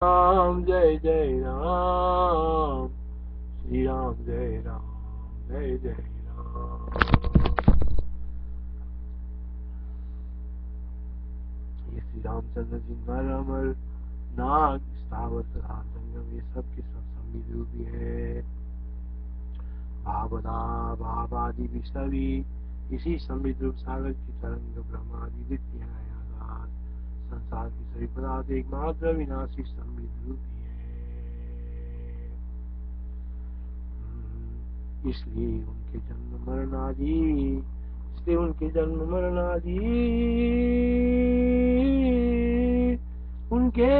जय जय राम, श्री राम जय राम, जय जय राम। ये श्री रामचंद्र जी नर अमर नाग स्थावर तथा जंगम, ये सब के सब संबित रूपी है। भावना भावादि भी सभी इसी संबित रूप सागर की तरंग ब्रह्मादि वृत्तियां आधार संसार की सभी पदार्थ एकमात्र विनाशी संबित रूपी है। इसलिए उनके जन्म मरण आदि, इसलिए उनके जन्म मरण आदि, उनके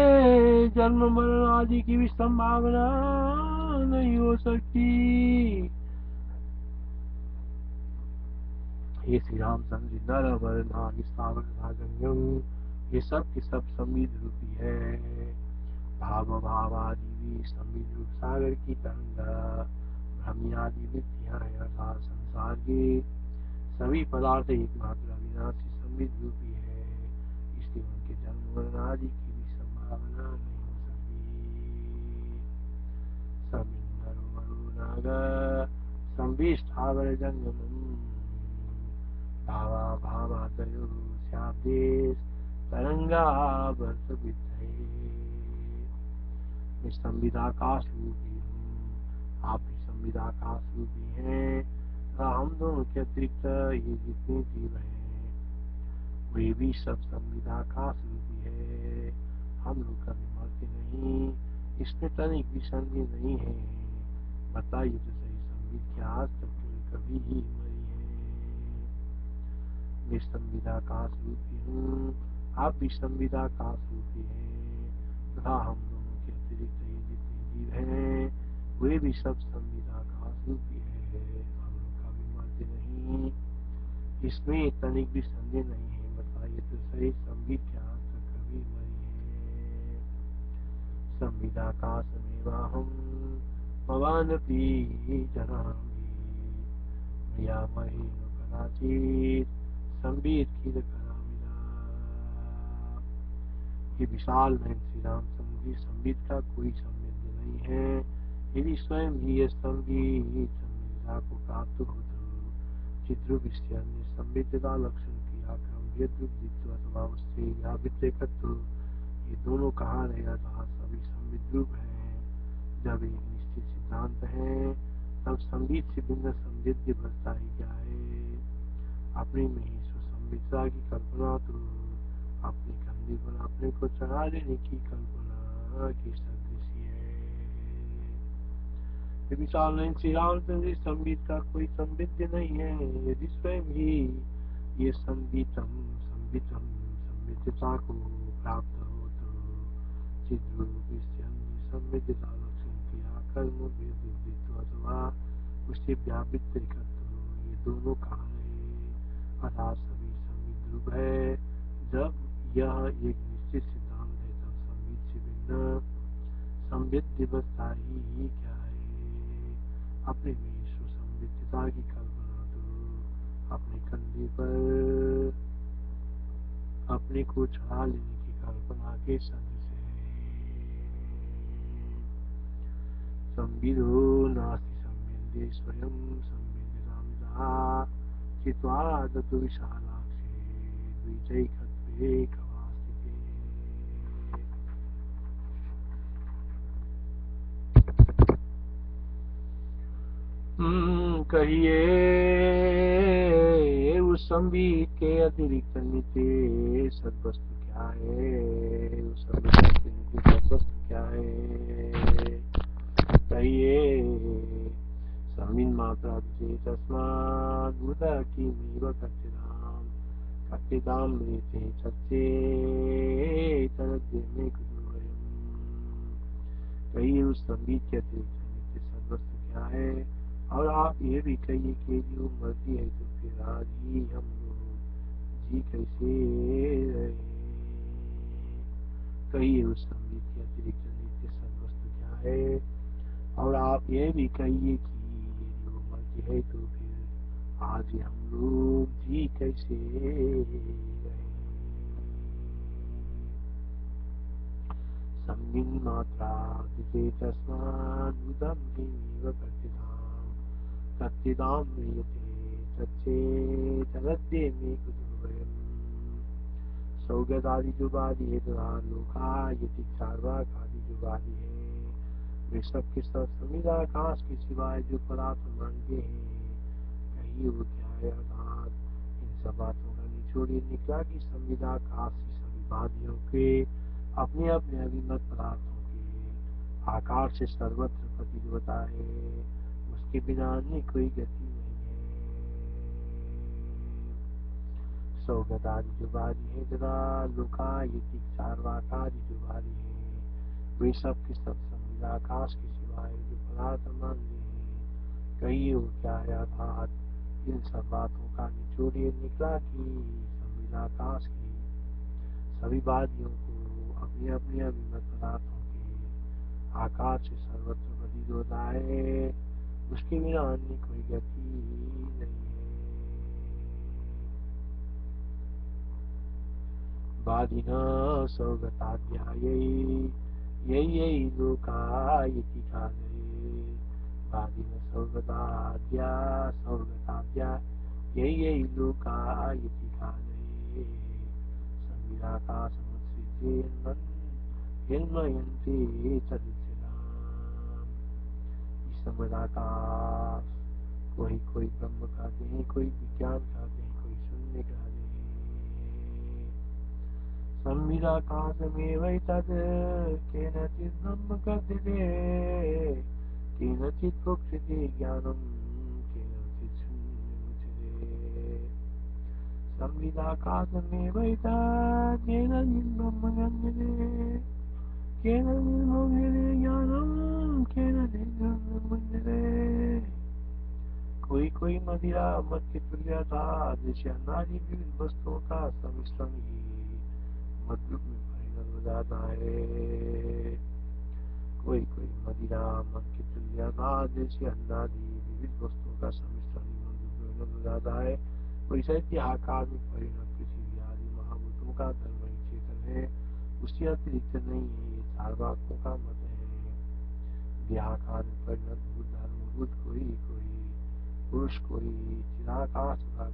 जन्म मरण आदि की भी संभावना नहीं हो सकती। हे श्री रामचंद्र जी नर अमर नाग स्थावर तथा जंगम, ये सब के सब संबित रूपी है। भाव भावादि भी संबित रूप सागर की तरंग भ्रमियादि वृत्तियां हैं, अर्थात संसार के सभी पदार्थ एकमात्र अविनाशी संबित रूपी है। इसलिए उनके जन्म मरण आदि की भी संभावना नहीं हो सकती। समिंदरु मरु नाग संविष्ठावर जंगमम्, भावा भावादयो स्यादेश तरंगा वर्ष विद्धे। मैं संविदाकाश रूपी हूँ, आप भी संविदाकाश रूपी हैं तथा हम दोनों के अतिरिक्त ये जितने जीव हैं वे भी सब संविदाकाश रूपी है। हम लोग कभी मरते नहीं, इसमें तनिक भी संदेह नहीं है। बताइए तो सही, संविद क्या आज तक कभी ही मरी है। मैं संविदाकाश रूपी हूँ, आप भी संविदाकाश रूपी हैं तथा हम दोनों के अतिरिक्त ये जितने जीव हैं वे भी सब संविदाकाश रूपी है। हम लोग कभी मरते नहीं, इसमें तनिक भी संदेह नहीं है। बताइए तो सही, संविद क्या आज तक कभी मरी है। संविदाकाशमेवाहं भवानपि जनामि, मयामहेन कदाचित् संविद खिल करामिना। ये विशाल में श्री रामचंद्र जी, संविद का कोई संबंध नहीं है। यदि स्वयं ही यह संविद संविदा को प्राप्त हो तो चित्र विषय ने संविदा लक्षण क्रियाक्रम वेद्रुप अथवा उससे या विद्यकत्व, ये दोनों कहाँ रहे अर्थात सभी संविद रूप है। जब एक निश्चित सिद्धांत है तब संविद से भिन्न संविद व्यवस्था ही क्या है। अपने में ही सुसंविदा की कल्पना तो अपने कंधे पर अपने को चढ़ा लेने की कल्पना की सदृश है। विशाल नहीं श्री रामचंद्र संविद का कोई संविद नहीं है। यदि स्वयं ही ये संवितम संवितम संविदता को प्राप्त हो तो चिद्रूप संविदता लक्षण क्रिया कर्म वेद अथवा उससे व्यापित ये दोनों कहाँ है अर्थात सभी संविद रूप है। जब यह एक निश्चित सिद्धांत है तब संविद से भिन्न संविद व्यवस्था ही क्या है। अपने में सुसंविदता की कल्पना तो अपने कंधे पर अपने को चढ़ा लेने की कल्पना के सदृश है। संविदो नास्ति संविदे स्वयं संविदितामिदा, चित्वा दतु विशालाक्षे द्विजैकत्वे कवास्तिते। कहिए उस संविद के अतिरिक्त नित्य सद्वस्तु क्या है। उस संविद के नित्य सद्वस्तु क्या है। कहिए संविद मात्रा तस्मात् भूत किमेव कथिताम कथिताम लेते सत्ये तद्य में कुतूहलम्। कहिए उस संविद के अतिरिक्त नित्य सद्वस्तु क्या है। और आप ये भी कहिए कि जो मर्जी है तो फिर आज ही हम लोग जी कैसे रहे। कहिए उस संविद के अतिरिक्त नित्य सद्वस्तु क्या है। और आप ये भी कहिए कि ये जो मर्जी है तो फिर आज ही हम लोग जी कैसे रहे। तस्मिन्मात्रा दिते तस्माद्भुतं किमिव कच्चिदां म्रियते तच्चेतदद्य मे कुतुभयम् सौगतादिजुबादि है लोका यति चार्वाकादिजुबादि है वे सब के सब संविदा आकाश के सिवाय जो पदार्थ मांगते हैं कहीं वो क्या है अर्थात इन सब बातों का निचोड़ निकला कि संविदा आकाश की सभी वादियों के अपने अपने अभिमत पदार्थों के आकार से सर्वत्र प्रतीत होता है उसके बिना अन्य कोई गति नहीं है सौगतादि जुबादि है तथा लोकायतिक सार्वाकादि जुबादि है वे सब के सब संविदा आकाश के सिवाय जो पदार्थ मानते हैं कई हो क्या है अर्थात इन सब बातों का निचोड़ निकला कि संविदा आकाश की सभी वादियों को अपने अपने अभिमत पदार्थों के आकार से सर्वत्र प्रतीत होता है उसके बिना अन्य कोई गति नहीं है वादिना सौगताध्यायै ययै लोकायति काले वादिना सौगताध्या ययै लोकायति काले संविदाकाशमुत्सृज्य यन्मयन्ते तदुच्यताम् संविदाकाश कोई ब्रह्म कहते हैं कोई विज्ञान कहते हैं कोई शून्य कहते हैं संविदाकाशमेवैतद् केनचित् ब्रह्म कथ्यते केनचित् प्रोक्ष्यते ज्ञानं केनचित् शून्यमुच्यते संविदाकाशमेवैतद् केनचित् ब्रह्म कथ्यते केनचित् प्रोक्ष्यते ज्ञानं केनचित् शून्यमुच्यते कोई मदिरा मद के तुल्य था जैसे अनादि विविध वस्तुओं का सम्मिश्रण ही मद्रूप में परिणत हो जाता है कोई मदिरा मद के तुल्य था जैसे अनादि विविध वस्तुओं का सम्मिश्रण ही मद्रूप में परिणत हो जाता है कोई शैत्य आकार में परिणत पृथ्वी आदि महाभूतों का धर्म ही चेतन है उससे अतिरिक्त नहीं है ये चार्वाकों का मत है देहाकार में परिणत भूत धर्मभूत कोई पुरुष कोई चिदाकाश तथा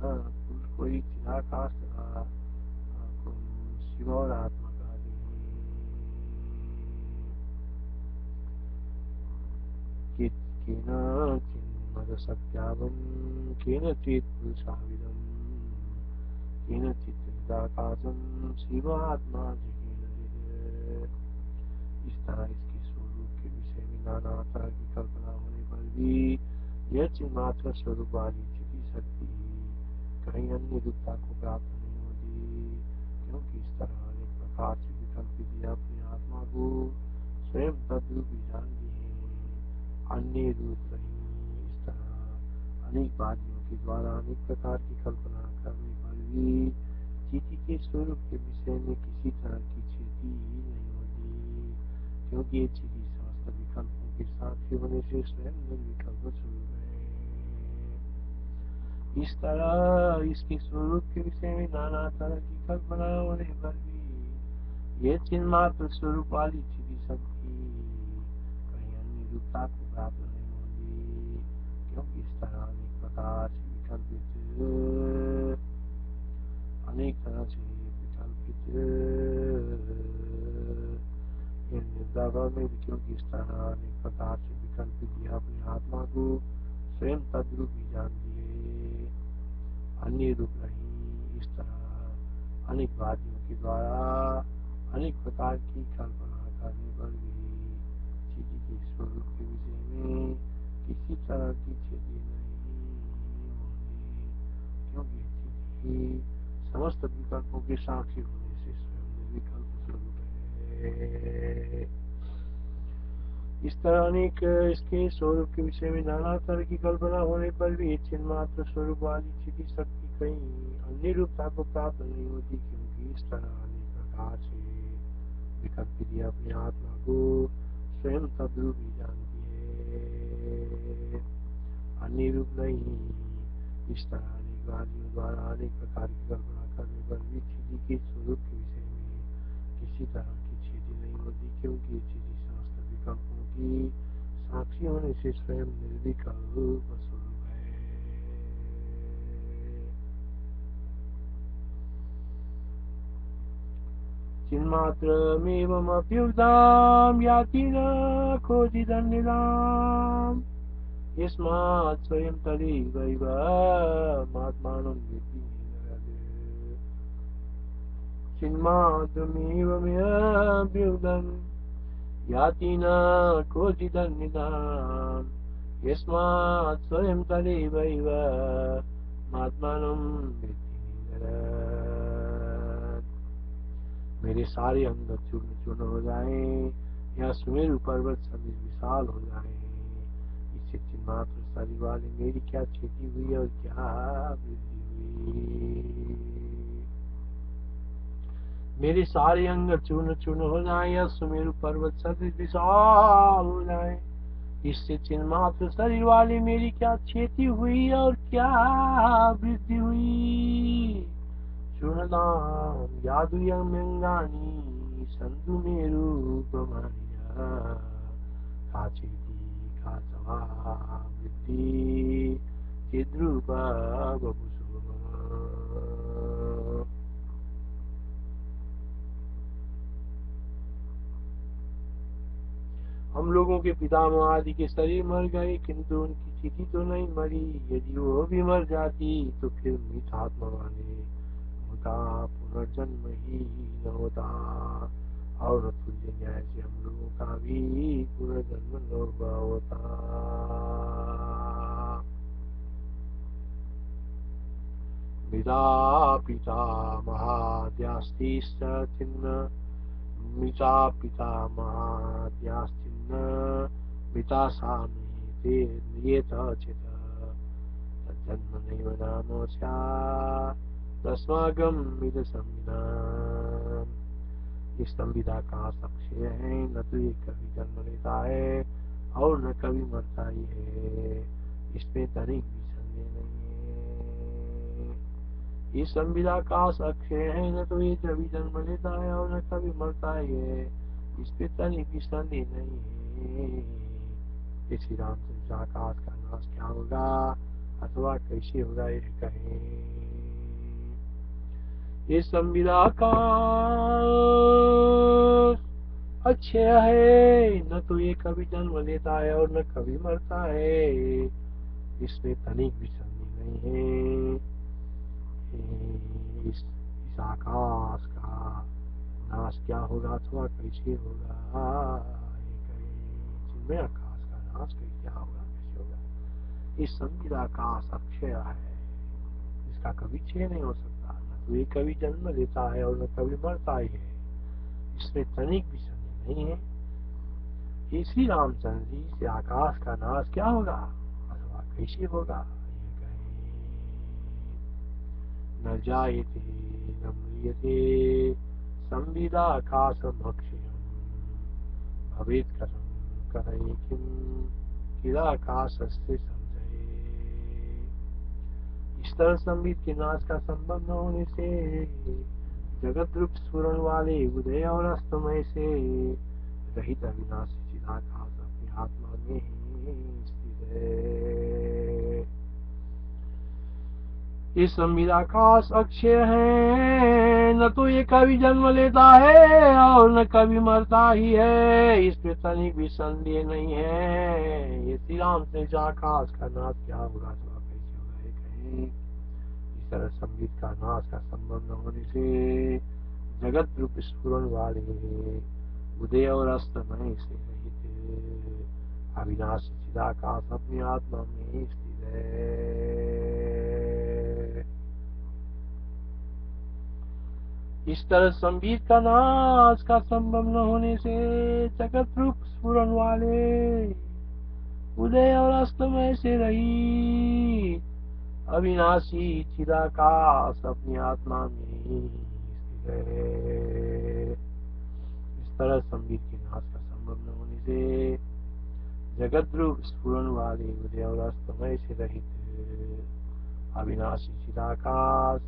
पुरुष कोई चिदाकाश तथा शिव और आत्मा का केन चिन्मद सत्यावम केन चित् पुरुषाविदम केन चिदाकाशम शिव आत्मा इस तरह इसके स्वरूप के विषय में नाना तरह की कल्पना होने पर भी यह चिन्मात्र स्वरूप वाली स्थिति शक्ति कहीं अन्य रूपता को प्राप्त नहीं होती क्योंकि इस तरह अनेक प्रकार से विकल्पित अपनी आत्मा को स्वयं तद्रूप ही जानती है अन्य रूप नहीं इस तरह अनेक वादियों के द्वारा अनेक प्रकार की कल्पना करने पर भी चिति के स्वरूप के विषय में किसी तरह की क्षति नहीं होती क्योंकि ये चिति समस्त विकल्पों के साक्षी होने से स्वयं निर्विकल्प स्वरूप है इस तरह इसके स्वरूप के विषय में नाना तरह की कल्पना होने पर भी यह चिन्मात्र स्वरूप वाली स्थिति सबकी कहीं अन्य रूपता को प्राप्त नहीं होगी क्योंकि इस तरह अनेक प्रकार से विकल्पित अनेक तरह से विकल्पित में क्योंकि इस तरह अनेक प्रकार से विकल्पित अपनी आत्मा को स्वयं तद्रूप ही जानती है अन्य रूप नहीं इस तरह अनेक वादियों के द्वारा अनेक प्रकार की कल्पना करने पर भी चीज़ के स्वरूप के विषय में किसी तरह की क्षति नहीं होगी क्योंकि चीज़ समस्त विकल्पों के साक्षी होने से स्वयं निर्विकल्प स्वरूप है इस तरह अनेक इसके स्वरूप के विषय में नाना तरह की कल्पना होने पर भी चिन्मात्र स्वरूप वाली स्थिति शक्ति कहीं अन्य रूपता को प्राप्त नहीं होती क्योंकि इस तरह अनेक प्रकार से विकल्पित अपनी आत्मा को स्वयं तद्रूप ही जानती है अन्य रूप नहीं इस तरह अनेक वादियों द्वारा अनेक प्रकार की कल्पना करने पर भी स्थिति के स्वरूप के विषय में किसी तरह की क्योंकि चीज़ी समस्त विकल्पों की साक्षी होने से स्वयं निर्विकल्प स्वरूप है। चिन्मात्रमेवमप्युक्तां याति न क्वचिदन्यताम् यस्मात् स्वयं तदेवैव आत्मानं विद्धि नरः। चिन्मात्रमेवमप्युक्तं याति न क्वचिदन्यताम् यस्मात् स्वयं तदेवैव आत्मानं विद्धि नरः। मेरे सारे अंग चूर्ण चूर्ण हो जाएं या सुमेरु पर्वत सभी विशाल हो जाएं, इससे चिन्मात्र शरीर वाली मेरी क्या क्षति हुई और क्या वृद्धि हुई। मेरे सारे अंग चूर्ण चूर्ण हो जाएं या सुमेरु पर्वत सभी विशाल हो जाएं, इससे चिन्मात्र शरीर वाली मेरी क्या क्षति हुई और क्या वृद्धि हुई। चूर्णतां यादुयमंगानि सन्तु मे रूपमानिनः काचेति काचवा वृद्धि चिद्रूपा बभूषु। हम लोगों के पितामह आदि के शरीर मर गए, किंतु उनकी चिति तो नहीं मरी। यदि वो भी मर जाती तो फिर मृत आत्मा वाले का पुनर्जन्म ही न होता, और न तुल्य न्याय से हम लोगों का भी पुनर्जन्म न हुआ होता। मृदा पिता महाद्यास्तिश्च चिन्ह मृता पिता महाद्याश्चिन्ह मृता सामि ते नियत चित तज्जन्म नैव नाम स्यात् तस्मागम विद संविधान। इस संविदा का साक्ष्य है, न तो ये कभी जन्म लेता है और न कभी मरता ही है, इसमें तनिक भी संदेह नहीं है। इस संविदा का साक्ष्य है, न तो ये कभी जन्म लेता है और न कभी मरता ही है, इसमें तनिक भी संदेह नहीं है। श्री रामचंद्र आकाश का नाश क्या होगा अथवा कैसे होगा यह कहें। इस संविदा का अक्षय है, न तो ये कभी जन्म लेता है और न कभी मरता है, इसमें तनिक भी संदेह नहीं है। इस आकाश का नाश क्या होगा अथवा कैसे होगा जिनमें आकाश का नाश क्या होगा कैसे होगा। इस संविदा का अक्षय है, इसका कभी क्षय नहीं हो सकता, न तो ये कभी जन्म लेता है और न कभी मरता ही है, इसमें तनिक भी संदेह नहीं है। कि श्री रामचंद्र जी से आकाश का नाश क्या होगा अथवा कैसे होगा ये कहें। न जायते न म्रियते संविदाकाशमक्षयम् भवेत् कथं कथये किं किलाकाशस्य संजये। इस तरह संविद के नाश का संभव न होने से जगत रूप स्फुरण वाले उदय और अस्तमय से रहित अविनाशी चिदाकाश अपनी आत्मा में ही स्थित है। इस संविदाकाश अक्षय है, न तो ये कभी जन्म लेता है और न कभी मरता ही है, इसमें तनिक भी संदेह नहीं है। ये श्री राम से आकाश का नाश क्या होगा अथवा कैसे होगा ये कहें। इस तरह संविद का नाश का संभव न होने से जगत रूप स्फुरण वाले उदय और अस्तमय से रहित अविनाशी चिदाकाश अपनी आत्मा में स्थित है। इस तरह संविद का नाश का संभव न होने से जगत रूप स्फुरण वाले उदय और अस्तमय से रहित अविनाशी चिदाकाश अपनी आत्मा में स्थित है। इस तरह संविद के नाश का संभव न होने से जगत रूप स्फुरण वाले उदय और अस्तमय से रहित अविनाशी चिदाकाश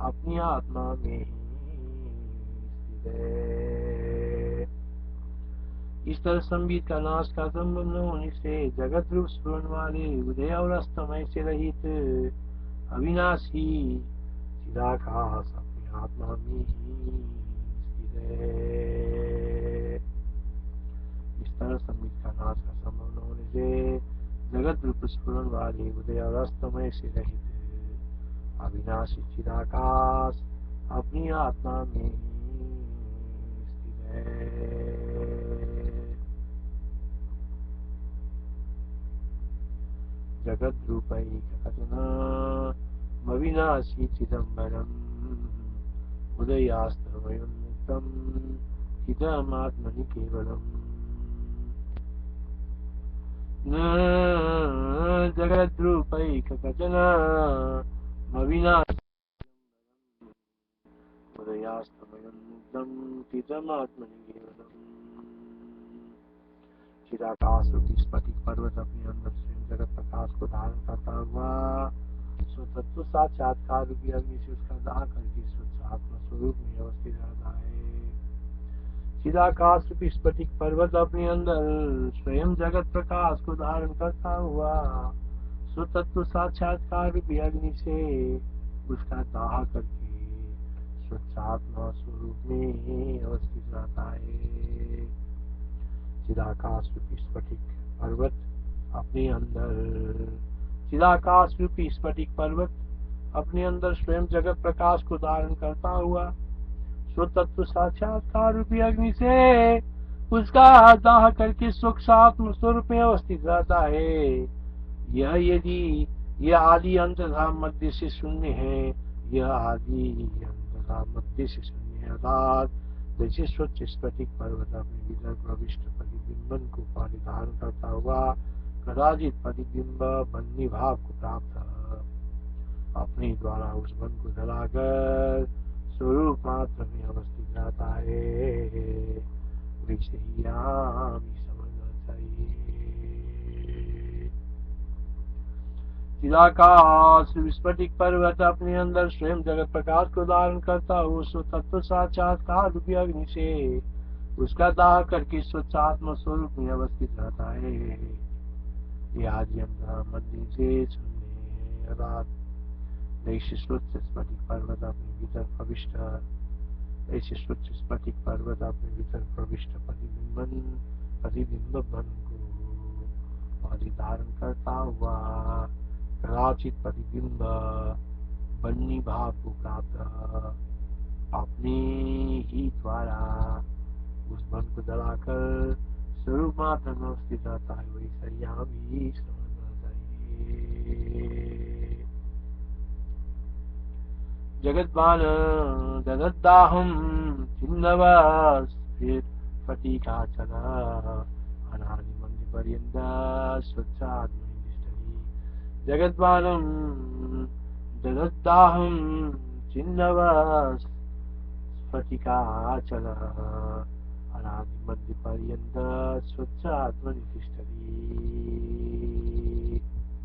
अपनी आत्मा में ही स्थित है। इस तरह संबित का नाश का संभव न होने से जगत रूप स्फुरण वाले उदय और अस्तमय से रहित अविनाशी चिदाकाश अपनी आत्मा में ही स्थित है। इस तरह संबित का नाश का संभव न होने से जगत रूप स्फुरण वाले उदय और अस्तमय से रहित अविनाशी चिदाकाश अपनी आत्मा में स्थित है। जगत रूपैककथनम् अविनाशी चिदम्बरम् उदयास्तमयोन्मुक्तं चिदमात्मनि केवलम्। न जगद्रूपैककथनम् अविनाशी उदयास्तमयोन्मुक्तं चिदमात्मनि केवलम्। चिदाकाश रूपी स्फटिक पर्वत अपने अंदर स्वयं जगत प्रकाश को धारण करता हुआ स्वतत्व साक्षात्कार रूपी अग्नि से उसका दाह करके स्वच्छ आत्मा स्वरूप में अवस्थित रहता है। चिदाकाश रूपी स्फटिक पर्वत अपने अंदर स्वयं जगत प्रकाश को धारण करता हुआ स्वतत्व साक्षात्कार रूपी अग्नि से उसका दाह करके स्वच्छ आत्मा स्वरूप में अवस्थित रहता है। चिदाकाश रूपी स्फटिक पर्वत अपने अंदर चिदाकाश रूपी स्फटिक पर्वत अपने अंदर स्वयं जगत प्रकाश को धारण करता हुआ स्वतत्व साक्षात्कार रूपी अग्नि से उसका दाह करके स्वच्छ आत्म स्वरूप में अवस्थित रहता है। यह आदि अंत तथा मध्य से शून्य है। यह आदि अंत तथा मध्य से शून्य है अर्थात जैसे स्वच्छ स्फटिक पर्वत अपने भीतर प्रविष्ट प्रतिबिंबन को परिधान करता हुआ कदाचित प्रतिबिंब बन्नी भाव को प्राप्त अपने द्वारा उस मन को जलाकर स्वरूप मात्र में अवस्थित रहता है, वैसे ही यहाँ भी समझना चाहिए। चिदाकाश स्फटिक पर्वत अपने अंदर स्वयं जगत प्रकाश को धारण करता हो तत्व साक्षात्कार रूपी अग्नि से उसका दाह करके स्वच्छ आत्म स्वरूप में अवस्थित रहता है। यह आदि मंदिर से सुनने रात ऐसे स्वच्छ स्फटिक पर्वत अपने भीतर प्रविष्ट ऐसे स्वच्छ स्फटिक पर्वत अपने भीतर प्रविष्ट प्रतिबिंब मन को परिधारण करता हुआ कदाचित प्रतिबिंब बन्नी भाव को प्राप्त अपने ही द्वारा उस मन को जलाकर स्वरूप मात्र में स्थित रहता है, वैसा यहाँ भी समझना चाहिए। जगद्बान ददद्दाहं चिन्नवस्फटिकाचल अनादिमन्दिपर्यन्त स्वच्छात्मनिष्ठि। जगद्बानं ददद्दाहं चिन्नवस्फटिकाचल अनादिमन्दिपर्यन्त स्वच्छात्मनिष्ठि।